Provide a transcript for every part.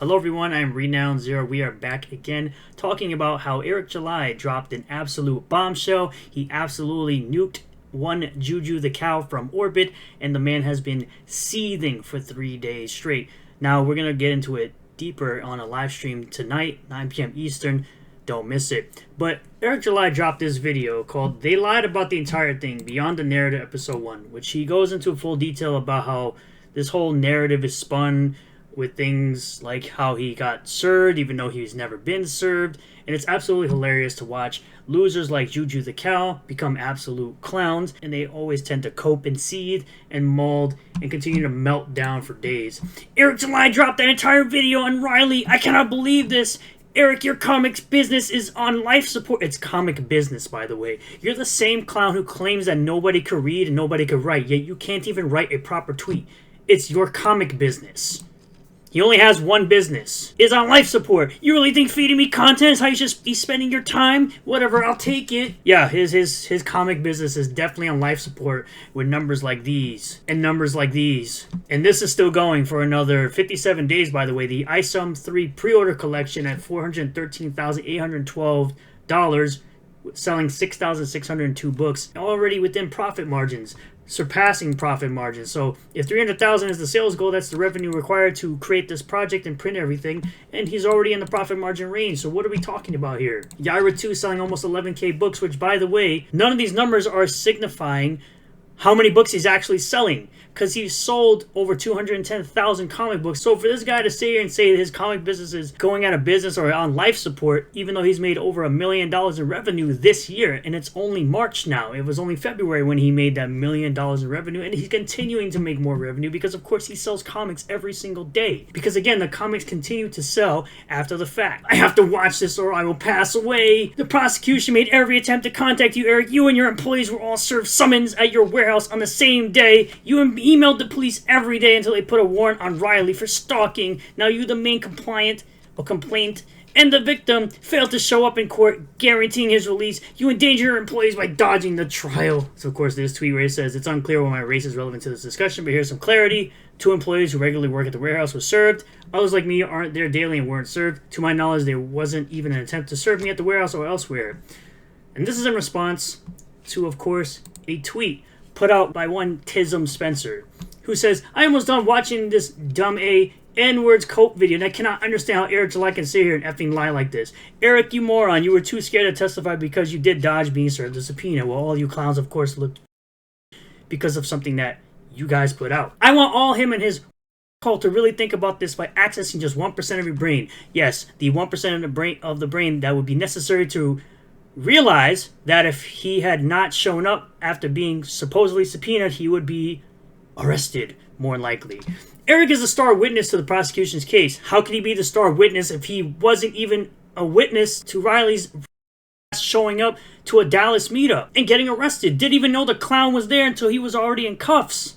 Hello everyone, I am Renowned Zero. We are back again talking about how Eric July dropped an absolute bombshell. He absolutely nuked one Juju the cow from orbit, and the man has been seething for 3 days straight. Now we're going to get into it deeper on a live stream tonight, 9 p.m. Eastern. Don't miss it. But Eric July dropped this video called They Lied About the Entire Thing, Beyond the Narrative Episode 1, which he goes into full detail about how this whole narrative is spun with things like how he got served even though he's never been served, and it's absolutely hilarious to watch losers like Juju the cow become absolute clowns, and they always tend to cope and seethe and mold and continue to melt down for days. Eric July dropped that entire video on Riley. I cannot believe this. Eric, your comics business is on life support. It's comic business, by the way. You're the same clown who claims that nobody could read and nobody could write, yet you can't even write a proper tweet. It's your comic business. He only has one business. Is on life support. You really think feeding me content is how you should be spending your time? Whatever, I'll take it. Yeah, his comic business is definitely on life support with numbers like these and numbers like these. And this is still going for another 57 days, by the way. The ISOM 3 pre-order collection at $413,812, selling 6,602 books, already within profit margins, surpassing profit margins. So if 300,000 is the sales goal, that's the revenue required to create this project and print everything, and he's already in the profit margin range. So what are we talking about here? Yaira 2 selling almost 11k books, which, by the way, none of these numbers are signifying how many books he's actually selling, because he sold over 210,000 comic books. So for this guy to sit here and say that his comic business is going out of business or on life support, even though he's made over $1 million in revenue this year, and it's only March now. It was only February when he made that $1 million in revenue, and he's continuing to make more revenue because, of course, he sells comics every single day. Because, again, the comics continue to sell after the fact. I have to watch this or I will pass away. The prosecution made every attempt to contact you, Eric. You and your employees were all served summons at your warehouse on the same day. You emailed the police every day until they put a warrant on Riley for stalking. Now you, the main complainant, and the victim, failed to show up in court, guaranteeing his release. You endanger your employees by dodging the trial. So, of course, this tweet where it says, it's unclear why my race is relevant to this discussion, but here's some clarity. 2 employees who regularly work at the warehouse were served. Others like me aren't there daily and weren't served. To my knowledge, there wasn't even an attempt to serve me at the warehouse or elsewhere. And this is in response to, of course, a tweet put out by one Tism Spencer, who says, I almost done watching this dumb N-words cope video, and I cannot understand how Eric July can sit here and effing lie like this. Eric, you moron, you were too scared to testify because you did dodge being served a subpoena. Well, all you clowns, of course, looked because of something that you guys put out. I want all him and his cult to really think about this by accessing just 1% of your brain. Yes, the 1% of the brain that would be necessary to realize that if he had not shown up after being supposedly subpoenaed, he would be arrested, more likely. Eric is the star witness to the prosecution's case. How could he be the star witness if he wasn't even a witness to Riley's showing up to a Dallas meetup and getting arrested? Didn't even know the clown was there until he was already in cuffs.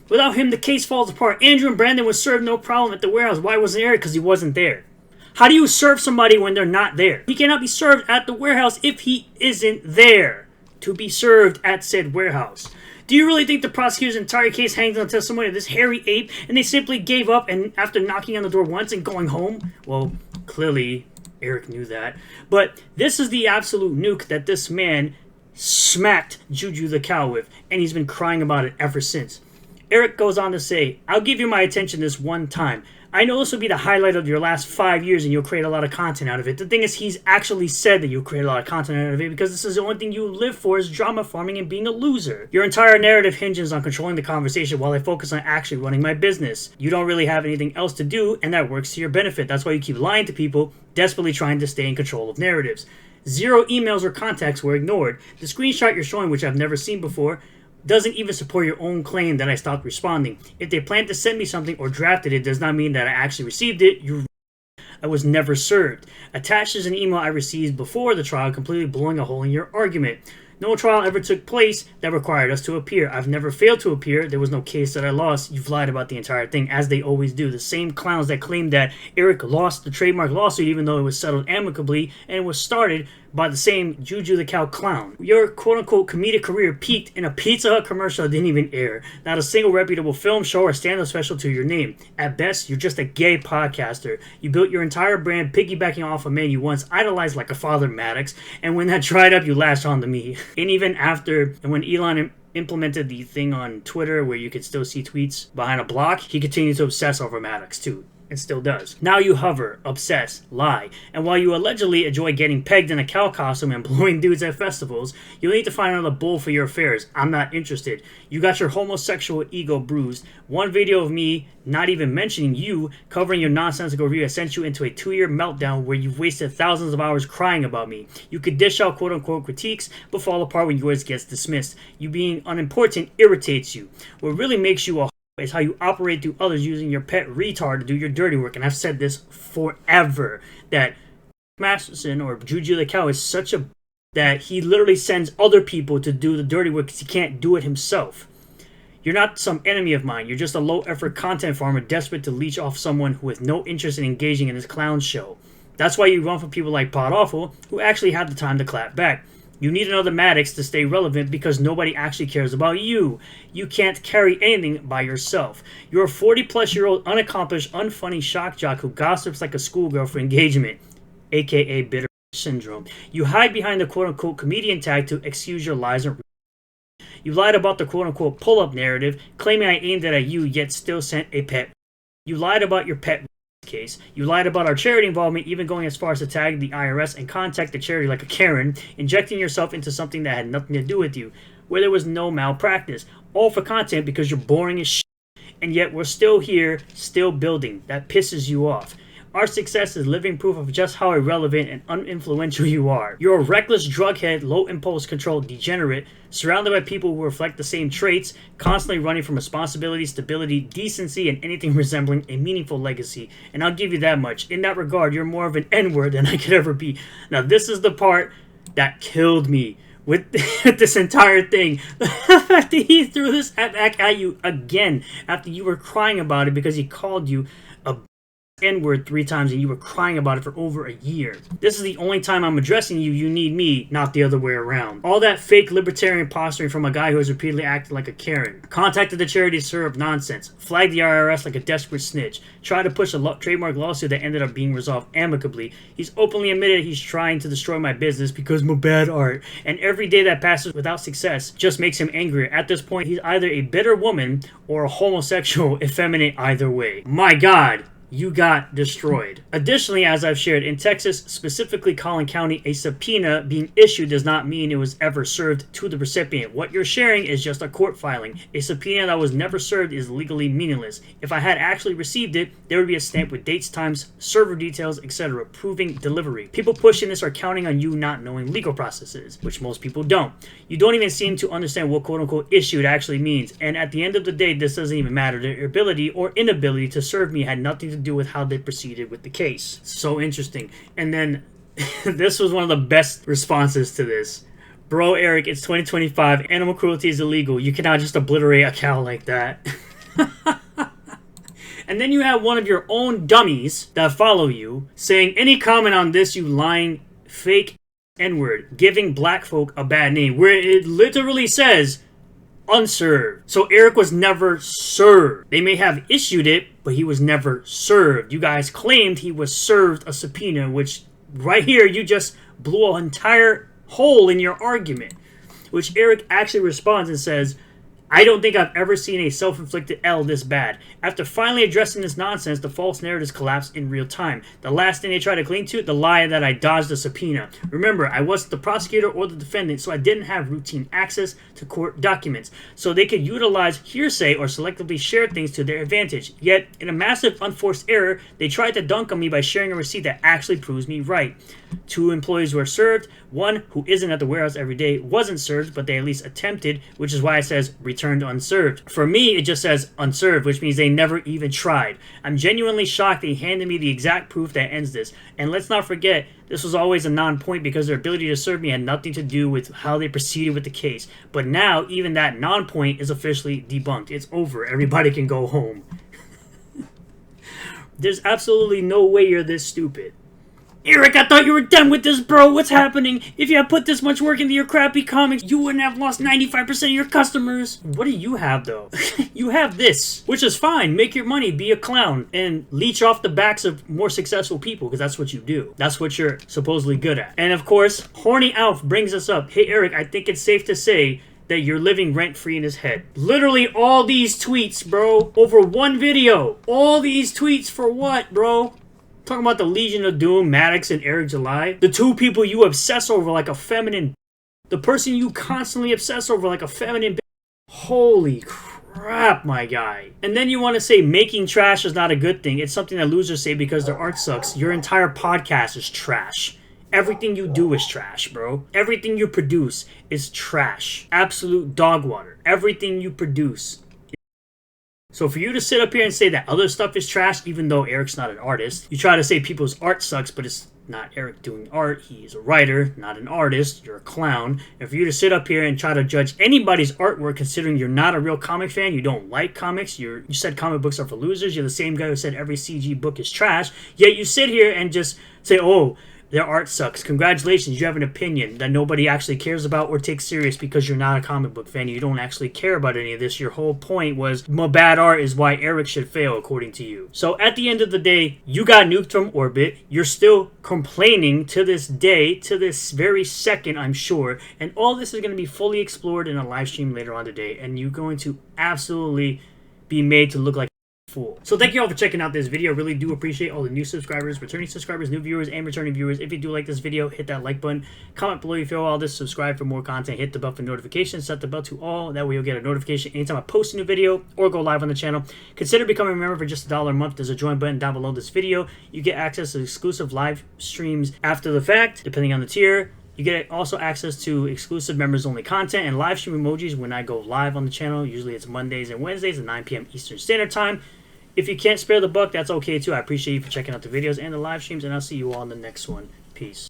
Without him, the case falls apart. Andrew and Brandon was served no problem at the warehouse. Why wasn't Eric? Because he wasn't there. How do you serve somebody when they're not there? He cannot be served at the warehouse if he isn't there to be served at said warehouse. Do you really think the prosecutor's entire case hangs on the testimony of this hairy ape and they simply gave up and after knocking on the door once and going home? Well, clearly Eric knew that. But this is the absolute nuke that this man smacked Juju the cow with, and he's been crying about it ever since. Eric goes on to say, I'll give you my attention this one time. I know this will be the highlight of your last 5 years and you'll create a lot of content out of it. The thing is, he's actually said that you'll create a lot of content out of it because this is the only thing you live for is drama farming and being a loser. Your entire narrative hinges on controlling the conversation while I focus on actually running my business. You don't really have anything else to do, and that works to your benefit. That's why you keep lying to people, desperately trying to stay in control of narratives. 0 emails or contacts were ignored. The screenshot you're showing, which I've never seen before, doesn't even support your own claim that I stopped responding. If they plan to send me something or drafted it, does not mean that I actually received it. I was never served. Attached is an email I received before the trial, completely blowing a hole in your argument. No trial ever took place that required us to appear. I've never failed to appear. There was no case that I lost. You've lied about the entire thing, as they always do. The same clowns that claimed that Eric lost the trademark lawsuit even though it was settled amicably and it was started by the same Juju the Cow clown. Your quote-unquote comedic career peaked in a Pizza Hut commercial that didn't even air. Not a single reputable film, show, or stand-up special to your name. At best, you're just a gay podcaster. You built your entire brand piggybacking off a man you once idolized like a father, Maddox, and when that dried up, you lashed on to me. And even after, and when Elon implemented the thing on Twitter where you could still see tweets behind a block, he continued to obsess over Maddox too. It still does. Now you hover, obsess, lie, and while you allegedly enjoy getting pegged in a cow costume and blowing dudes at festivals, you'll need to find another bull for your affairs. I'm not interested. You got your homosexual ego bruised. One video of me, not even mentioning you, covering your nonsensical review has sent you into a 2-year meltdown where you've wasted thousands of hours crying about me. You could dish out quote-unquote critiques, but fall apart when yours gets dismissed. You being unimportant irritates you. What really makes you a is how you operate through others using your pet retard to do your dirty work. And I've said this forever, that Masterson or Juju the Cow is such a that he literally sends other people to do the dirty work because he can't do it himself. You're not some enemy of mine. You're just a low-effort content farmer desperate to leech off someone who has no interest in engaging in his clown show. That's why you run for people like Pod Awful, who actually have the time to clap back. You need another Maddox to stay relevant because nobody actually cares about you. You can't carry anything by yourself. You're a 40-plus-year-old unaccomplished, unfunny shock jock who gossips like a schoolgirl for engagement, aka bitter syndrome. You hide behind the quote-unquote comedian tag to excuse your lies and you lied about the quote-unquote pull-up narrative, claiming I aimed it at you yet still sent a pet. You lied about your pet case. You lied about our charity involvement, even going as far as to tag the IRS and contact the charity like a Karen, injecting yourself into something that had nothing to do with you, where there was no malpractice. All for content because you're boring as shit. And yet we're still here, still building. That pisses you off. Our success is living proof of just how irrelevant and uninfluential you are. You're a reckless drughead, low impulse control degenerate, surrounded by people who reflect the same traits, constantly running from responsibility, stability, decency, and anything resembling a meaningful legacy. And I'll give you that much. In that regard, you're more of an N-word than I could ever be. Now, this is the part that killed me with this entire thing. The fact that he threw this back at you again after you were crying about it because he called you a N-word 3 times and you were crying about it for over a year. This is the only time I'm addressing you. You need me, not the other way around. All that fake libertarian posturing from a guy who has repeatedly acted like a Karen. Contacted the charity to stir up nonsense. Flagged the IRS like a desperate snitch. Tried to push a trademark lawsuit that ended up being resolved amicably. He's openly admitted he's trying to destroy my business because I'm a bad art. And every day that passes without success just makes him angrier. At this point, he's either a bitter woman or a homosexual, effeminate either way. My God. You got destroyed. Additionally, as I've shared, in Texas, specifically Collin County, a subpoena being issued does not mean it was ever served to the recipient. What you're sharing is just a court filing. A subpoena that was never served is legally meaningless. If I had actually received it, there would be a stamp with dates, times, server details, etc., proving delivery. People pushing this are counting on you not knowing legal processes, which most people don't. You don't even seem to understand what quote-unquote issued actually means, and at the end of the day, this doesn't even matter. Their ability or inability to serve me had nothing to do with how they proceeded with the case. So interesting. And then this was one of the best responses to this. Bro, Eric, it's 2025. Animal cruelty is illegal. You cannot just obliterate a cow like that. And then you have one of your own dummies that follow you saying, any comment on this, you lying fake N-word, giving black folk a bad name, where it literally says unserved. So Eric was never served. They may have issued it, but he was never served. You guys claimed he was served a subpoena, which right here you just blew an entire hole in your argument. Which Eric actually responds and says, I don't think I've ever seen a self-inflicted L this bad. After finally addressing this nonsense, the false narratives collapsed in real time. The last thing they tried to cling to, the lie that I dodged a subpoena. Remember, I wasn't the prosecutor or the defendant, so I didn't have routine access to court documents. So they could utilize hearsay or selectively share things to their advantage. Yet, in a massive unforced error, they tried to dunk on me by sharing a receipt that actually proves me right. 2 employees were served. 1, who isn't at the warehouse every day, wasn't served, but they at least attempted, which is why it says returned unserved. For me, it just says unserved, which means they never even tried. I'm genuinely shocked they handed me the exact proof that ends this. And let's not forget, this was always a non-point because their ability to serve me had nothing to do with how they proceeded with the case. But now, even that non-point is officially debunked. It's over. Everybody can go home. There's absolutely no way you're this stupid. Eric, I thought you were done with this, bro. What's happening? If you had put this much work into your crappy comics, you wouldn't have lost 95% of your customers. What do you have, though? You have this, which is fine. Make your money, be a clown, and leech off the backs of more successful people, because that's what you do. That's what you're supposedly good at. And of course, Horny Alf brings us up. Hey, Eric, I think it's safe to say that you're living rent-free in his head. Literally all these tweets, bro, over one video. All these tweets for what, bro? Talking about the Legion of Doom, Maddox and Eric July. The two people you obsess over like a feminine. The person you constantly obsess over like a feminine. Holy crap, my guy. And then you want to say making trash is not a good thing. It's something that losers say because their art sucks. Your entire podcast is trash. Everything you do is trash, bro. Everything you produce is trash. Absolute dog water. Everything you produce. So for you to sit up here and say that other stuff is trash, even though Eric's not an artist, you try to say people's art sucks, but it's not Eric doing art. He's a writer, not an artist. You're a clown. And for you to sit up here and try to judge anybody's artwork, considering you're not a real comic fan, you don't like comics, you said comic books are for losers, you're the same guy who said every CG book is trash, yet you sit here and just say, oh, their art sucks. Congratulations, you have an opinion that nobody actually cares about or takes serious because you're not a comic book fan. You don't actually care about any of this. Your whole point was bad art is why Eric should fail, according to you. So at the end of the day, you got nuked from orbit. You're still complaining to this day, to this very second, I'm sure. And all this is going to be fully explored in a live stream later on today. And you're going to absolutely be made to look like fool. So thank you all for checking out this video. Really do appreciate all the new subscribers, returning subscribers, new viewers, and returning viewers. If you do like this video, hit that like button. Comment below if you feel all this. Subscribe for more content. Hit the bell for notifications. Set the bell to all. That way you'll get a notification anytime I post a new video or go live on the channel. Consider becoming a member for just $1 a month. There's a join button down below this video. You get access to exclusive live streams after the fact, depending on the tier. You get also access to exclusive members-only content and live stream emojis when I go live on the channel. Usually it's Mondays and Wednesdays at 9 p.m. Eastern Standard Time. If you can't spare the buck, that's okay too. I appreciate you for checking out the videos and the live streams, and I'll see you all in the next one. Peace.